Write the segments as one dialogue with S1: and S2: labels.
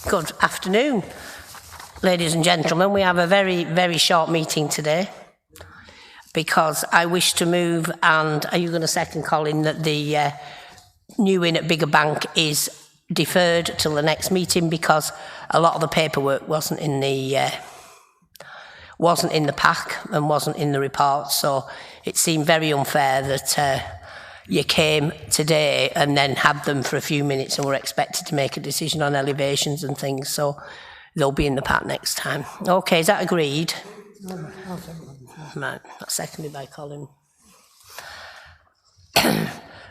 S1: Good afternoon, ladies and gentlemen. We have a very, very short meeting today because I wish to move, and are you going to second, Colin, that the new inn at Biggar Bank is deferred till the next meeting because a lot of the paperwork wasn't in the pack and wasn't in the report, so it seemed very unfair that you came today and then had them for a few minutes and were expected to make a decision on elevations and things, so they'll be in the pack next time. Okay, is that agreed? Right, that's seconded by Colin.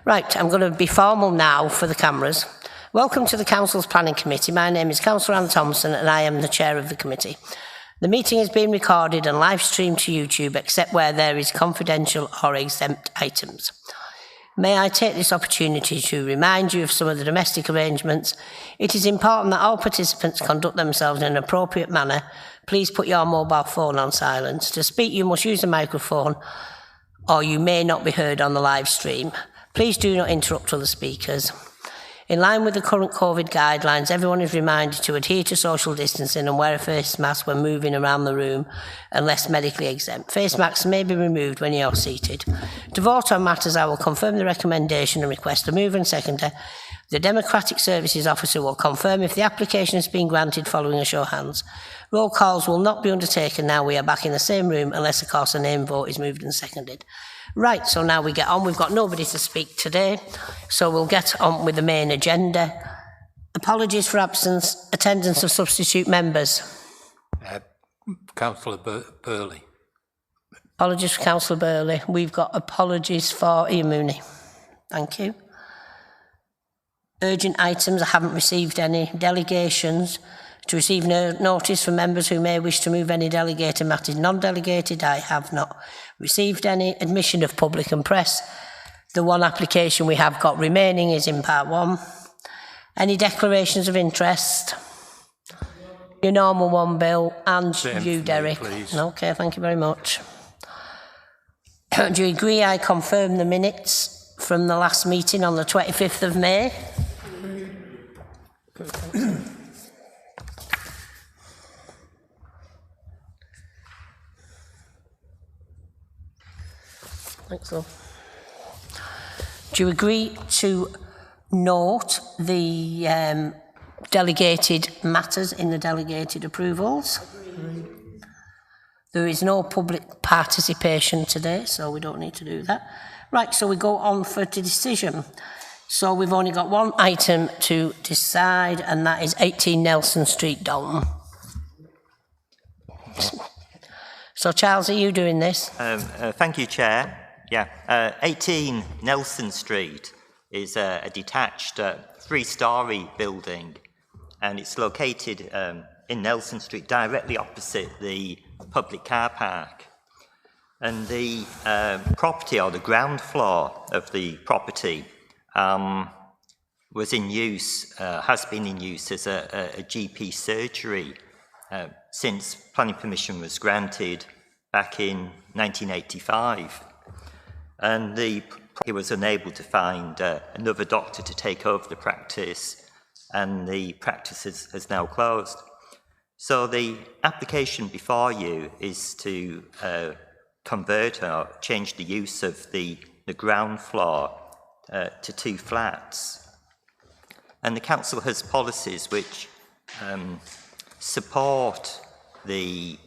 S1: Right, I'm going to be formal now for the cameras. Welcome to the Council's Planning Committee. My name is Councillor Anne Thompson and I am the chair of the committee. The meeting is being recorded and live streamed to YouTube except where there is confidential or exempt items. May I take this opportunity to remind you of some of the domestic arrangements. It is important that all participants conduct themselves in an appropriate manner. Please put your mobile phone on silent. To speak, you must use a microphone or you may not be heard on the live stream. Please do not interrupt other speakers. In line with the current COVID guidelines, everyone is reminded to adhere to social distancing and wear a face mask when moving around the room unless medically exempt. Face masks may be removed when you are seated. To vote on matters, I will confirm the recommendation and request a mover and seconder. The Democratic Services Officer will confirm if the application has been granted following a show of hands. Roll calls will not be undertaken now we are back in the same room unless, of course, a name vote is moved and seconded. Right, so now we get on. We've got nobody to speak today, so we'll get on with the main agenda. Apologies for absence, attendance of substitute members.
S2: Councillor Burley.
S1: Apologies for Councillor Burley. We've got apologies for Ian Mooney. Thank you. Urgent items, I haven't received any. Delegations, to receive notice from members who may wish to move any delegated matters. Non-delegated, I have not received any. Admission of public and press. The one application we have got remaining is in part 1. Any declarations of interest? Your normal one, Bill, and you, Derek.
S2: Please.
S1: Okay, thank you very much. Do you agree I confirm the minutes from the last meeting on the 25th of May? Thanks, Lou. Do you agree to note the delegated matters in the delegated approvals? There is no public participation today, so we don't need to do that. Right, so we go on for the decision. So we've only got one item to decide, and that is 18 Nelson Street, Dalton. So, Charles, are you doing this?
S3: Thank you, Chair. Yeah, 18 Nelson Street is a detached 3-storey building, and it's located in Nelson Street, directly opposite the public car park. And the property, or the ground floor of the property, was in use, has been in use as a GP surgery since planning permission was granted back in 1985. And he was unable to find another doctor to take over the practice, and the practice has now closed. So the application before you is to convert or change the use of the ground floor to 2 flats. And the council has policies which support the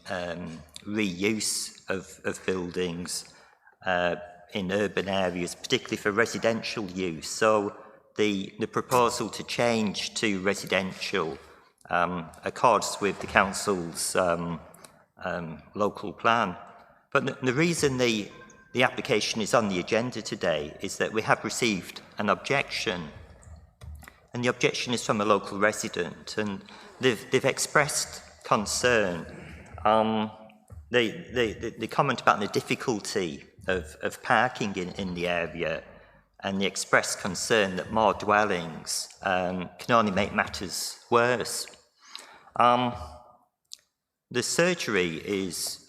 S3: reuse of buildings in urban areas, particularly for residential use. So the proposal to change to residential accords with the council's local plan. But the reason the application is on the agenda today is that we have received an objection, and the objection is from a local resident, and they've expressed concern. They comment about the difficulty of parking in the area, and they express concern that more dwellings can only make matters worse. The surgery is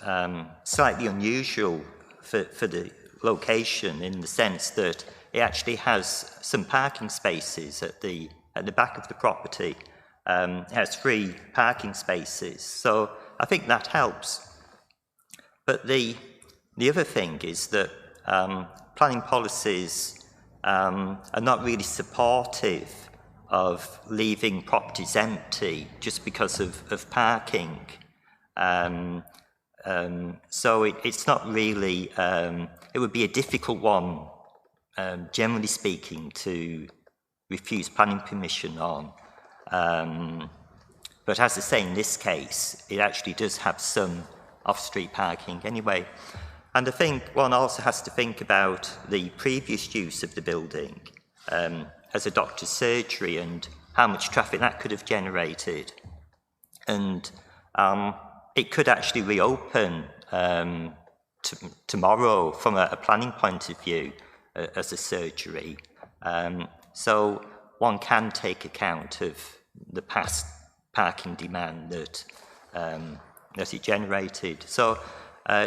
S3: slightly unusual for the location, in the sense that it actually has some parking spaces at the back of the property, It has free parking spaces, so I think that helps. But the other thing is that planning policies are not really supportive of leaving properties empty just because of parking. So it's not really, it would be a difficult one, generally speaking, to refuse planning permission on. But as I say, in this case, it actually does have some off-street parking anyway. And I think one also has to think about the previous use of the building as a doctor's surgery and how much traffic that could have generated. And it could actually reopen tomorrow from a planning point of view as a surgery. So one can take account of the past parking demand that it generated. So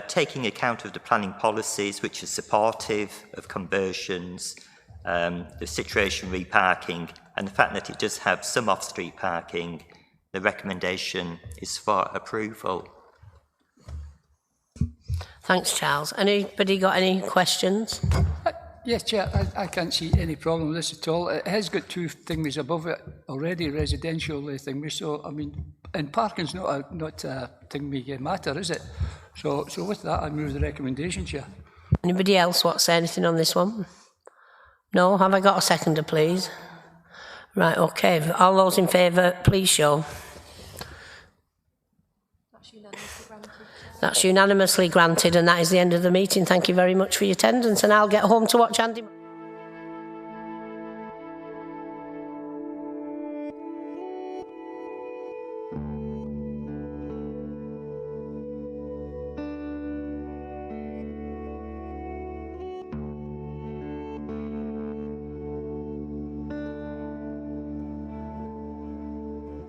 S3: taking account of the planning policies which are supportive of conversions, the situation reparking, and the fact that it does have some off-street parking, the recommendation is for approval.
S1: Thanks, Charles. Anybody got any questions?
S2: Yes, Chair, I can't see any problem with this at all. It has got two thingies above it already, residential thingies, so, I mean, and parking's not a thingy matter, is it? So with that, I move the recommendation, Chair.
S1: Anybody else want to say anything on this one? No? Have I got a seconder, please? Right, okay. All those in favour, please show. That's unanimously granted, and that is the end of the meeting. Thank you very much for your attendance, and I'll get home to watch Andy.